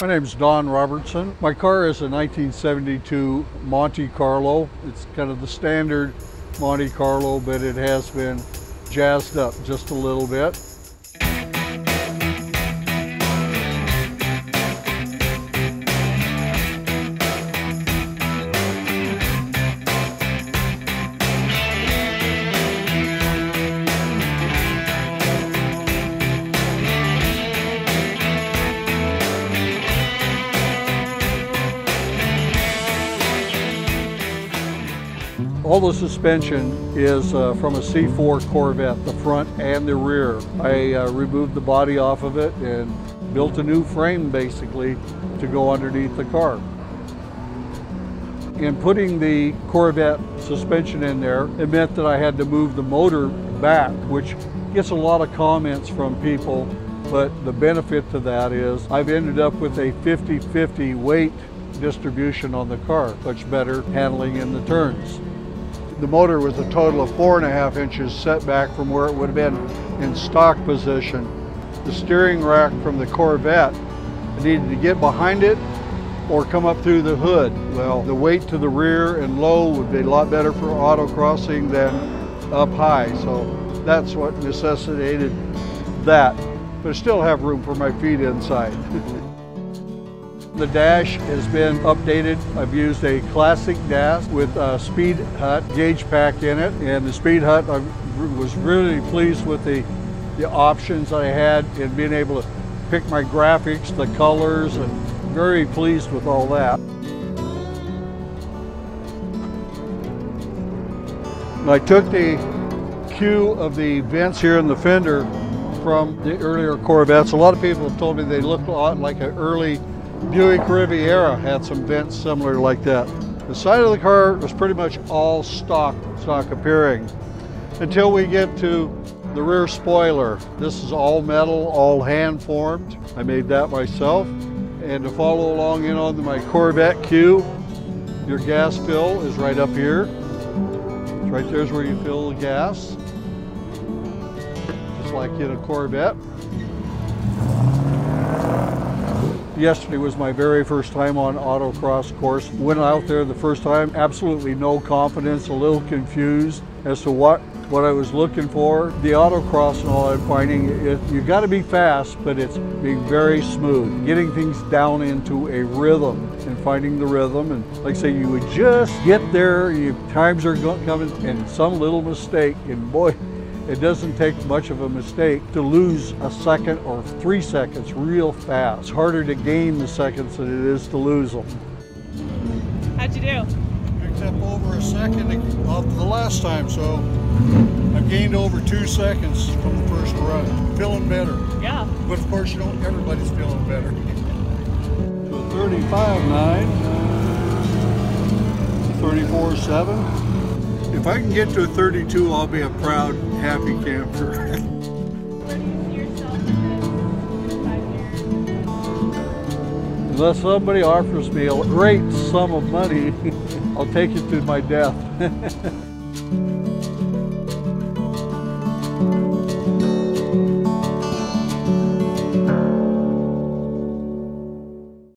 My name's Don Robertson. My car is a 1972 Monte Carlo. It's kind of the standard Monte Carlo, but it has been jazzed up just a little bit. All the suspension is from a C4 Corvette, the front and the rear. I removed the body off of it and built a new frame basically to go underneath the car. In putting the Corvette suspension in there, it meant that I had to move the motor back, which gets a lot of comments from people, but the benefit to that is I've ended up with a 50-50 weight distribution on the car, much better handling in the turns. The motor was a total of 4.5 inches set back from where it would have been in stock position. The steering rack from the Corvette, I needed to get behind it or come up through the hood. Well, the weight to the rear and low would be a lot better for autocrossing than up high, so that's what necessitated that. But I still have room for my feet inside. The dash has been updated. I've used a classic dash with a Speedhut gauge pack in it, and the Speedhut, I was really pleased with the options I had in being able to pick my graphics, the colors, and very pleased with all that. And I took the cue of the vents here in the fender from the earlier Corvettes. A lot of people have told me they look a lot like an early Buick Riviera had some vents similar like that. The side of the car was pretty much all stock appearing until we get to the rear spoiler. This is all metal, all hand formed. I made that myself. And to follow along in on my Corvette cue, your gas fill is right up here. Right there's where you fill the gas, just like in a Corvette. Yesterday was my very first time on autocross course. Went out there the first time, absolutely no confidence, a little confused as to what I was looking for. The autocross and all I'm finding, you got to be fast, but it's being very smooth. Getting things down into a rhythm and finding the rhythm. And like I say, you would just get there, times are coming, and some little mistake, and boy, it doesn't take much of a mistake to lose a second or 3 seconds real fast. It's harder to gain the seconds than it is to lose them. How'd you do? Picked up over a second off the last time, so I've gained over 2 seconds from the first run. Feeling better. Yeah. But of course, everybody's feeling better. To a 35.9, 34.7. If I can get to a 32, I'll be a proud, happy camper. Where do you see yourself in 5 years? Unless somebody offers me a great sum of money, I'll take it to my death.